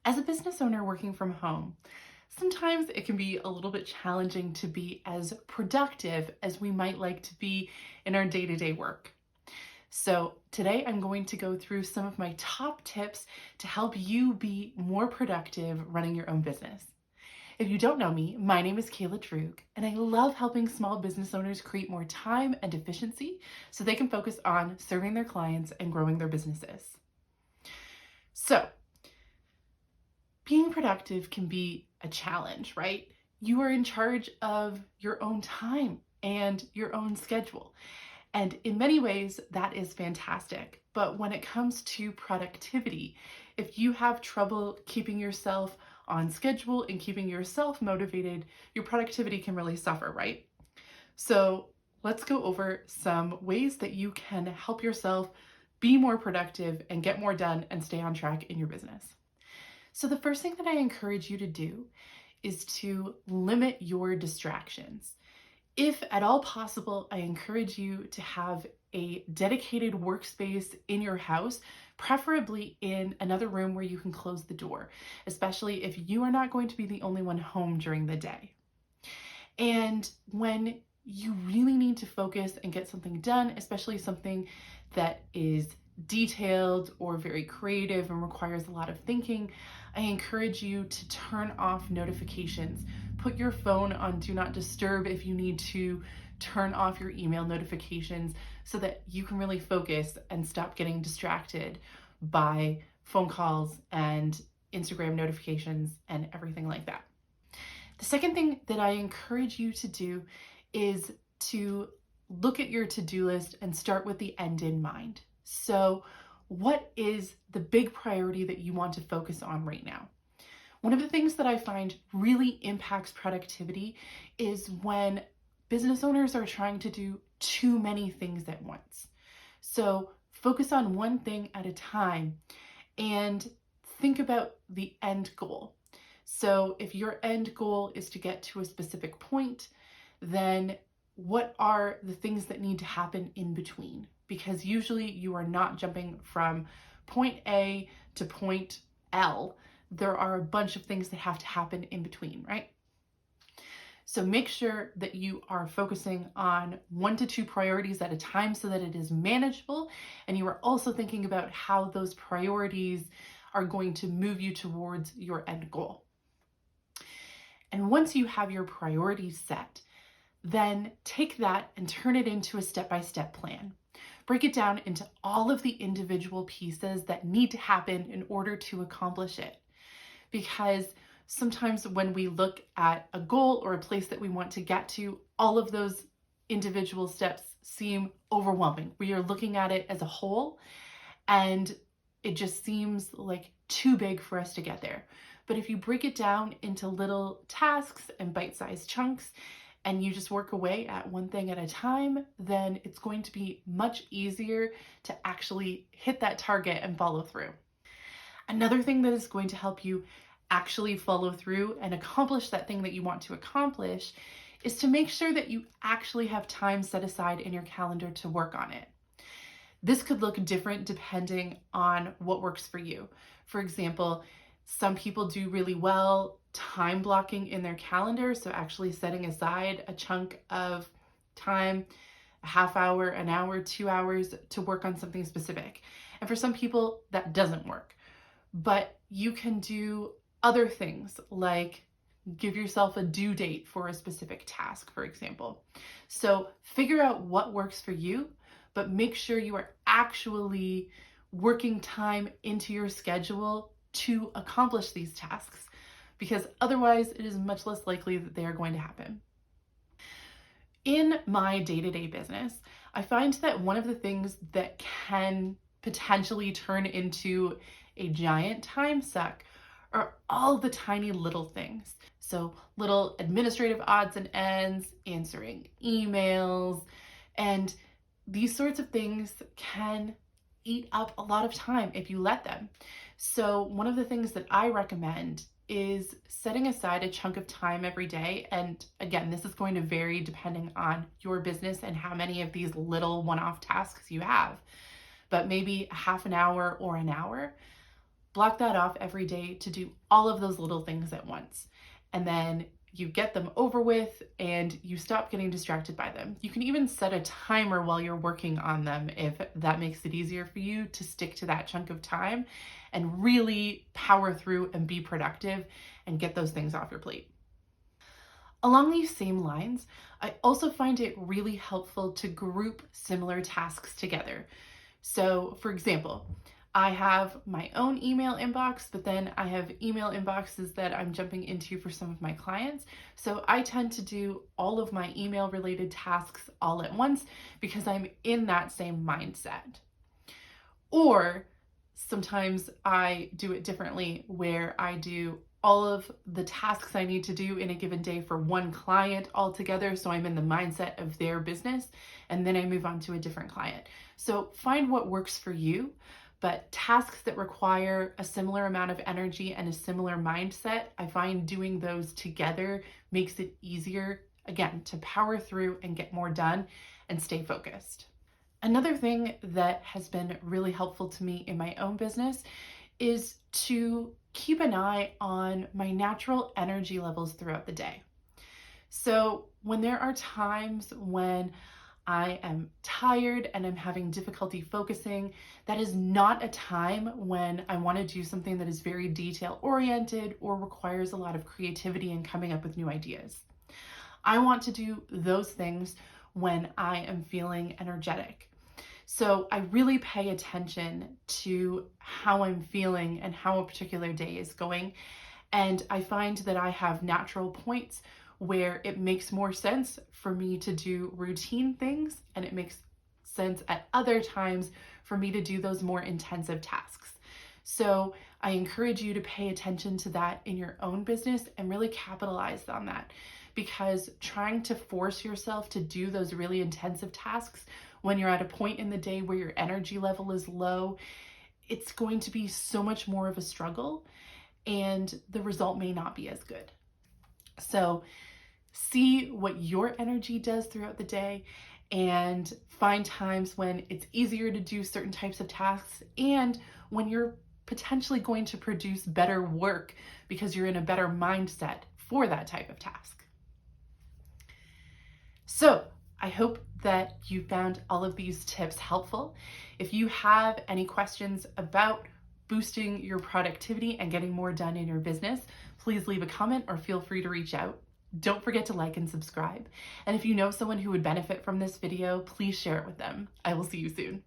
As a business owner working from home, sometimes it can be a little bit challenging to be as productive as we might like to be in our day-to-day work. So today I'm going to go through some of my top tips to help you be more productive running your own business. If you don't know me, my name is Kayla Drug, and I love helping small business owners create more time and efficiency so they can focus on serving their clients and growing their businesses. So being productive can be a challenge, right? You are in charge of your own time and your own schedule. And in many ways, that is fantastic. But when it comes to productivity, if you have trouble keeping yourself on schedule and keeping yourself motivated, your productivity can really suffer, right? So let's go over some ways that you can help yourself be more productive and get more done and stay on track in your business. So the first thing that I encourage you to do is to limit your distractions. If at all possible, I encourage you to have a dedicated workspace in your house, preferably in another room where you can close the door, especially if you are not going to be the only one home during the day. And when you really need to focus and get something done, especially something that is detailed or very creative and requires a lot of thinking, I encourage you to turn off notifications. Put your phone on Do Not Disturb if you need to. Turn off your email notifications so that you can really focus and stop getting distracted by phone calls and Instagram notifications and everything like that. The second thing that I encourage you to do is to look at your to-do list and start with the end in mind. So what is the big priority that you want to focus on right now? One of the things that I find really impacts productivity is when business owners are trying to do too many things at once. So focus on one thing at a time and think about the end goal. So if your end goal is to get to a specific point, then what are the things that need to happen in between? Because usually you are not jumping from point A to point L. There are a bunch of things that have to happen in between, right? So make sure that you are focusing on 1 to 2 priorities at a time so that it is manageable. And you are also thinking about how those priorities are going to move you towards your end goal. And once you have your priorities set, then take that and turn it into a step-by-step plan. Break it down into all of the individual pieces that need to happen in order to accomplish it. Because sometimes when we look at a goal or a place that we want to get to, all of those individual steps seem overwhelming. We are looking at it as a whole, and it just seems like too big for us to get there. But if you break it down into little tasks and bite-sized chunks, and you just work away at one thing at a time, then it's going to be much easier to actually hit that target and follow through. Another thing that is going to help you actually follow through and accomplish that thing that you want to accomplish is to make sure that you actually have time set aside in your calendar to work on it. This could look different depending on what works for you. For example, some people do really well time blocking in their calendar, so actually setting aside a chunk of time, a half hour, an hour, 2 hours to work on something specific. And for some people, that doesn't work. But you can do other things like give yourself a due date for a specific task, for example. So figure out what works for you, but make sure you are actually working time into your schedule to accomplish these tasks, because otherwise it is much less likely that they are going to happen. In my day-to-day business, I find that one of the things that can potentially turn into a giant time suck are all the tiny little things. So little administrative odds and ends, answering emails, and these sorts of things can eat up a lot of time if you let them. So one of the things that I recommend is setting aside a chunk of time every day. And again, this is going to vary depending on your business and how many of these little one-off tasks you have, but maybe a half an hour or an hour. Block that off every day to do all of those little things at once. And then you get them over with and you stop getting distracted by them. You can even set a timer while you're working on them if that makes it easier for you to stick to that chunk of time and really power through and be productive and get those things off your plate. Along these same lines, I also find it really helpful to group similar tasks together. So, for example, I have my own email inbox, but then I have email inboxes that I'm jumping into for some of my clients. So I tend to do all of my email related tasks all at once because I'm in that same mindset. Or sometimes I do it differently where I do all of the tasks I need to do in a given day for one client altogether. So I'm in the mindset of their business and then I move on to a different client. So find what works for you. But tasks that require a similar amount of energy and a similar mindset, I find doing those together makes it easier, again, to power through and get more done and stay focused. Another thing that has been really helpful to me in my own business is to keep an eye on my natural energy levels throughout the day. So when there are times when I am tired and I'm having difficulty focusing, that is not a time when I want to do something that is very detail oriented or requires a lot of creativity and coming up with new ideas. I want to do those things when I am feeling energetic. So I really pay attention to how I'm feeling and how a particular day is going. And I find that I have natural points where it makes more sense for me to do routine things, and it makes sense at other times for me to do those more intensive tasks. So I encourage you to pay attention to that in your own business and really capitalize on that, because trying to force yourself to do those really intensive tasks when you're at a point in the day where your energy level is low, it's going to be so much more of a struggle and the result may not be as good. So see what your energy does throughout the day and find times when it's easier to do certain types of tasks and when you're potentially going to produce better work because you're in a better mindset for that type of task. So I hope that you found all of these tips helpful. If you have any questions about boosting your productivity and getting more done in your business, please leave a comment or feel free to reach out. Don't forget to like and subscribe. And if you know someone who would benefit from this video, please share it with them. I will see you soon.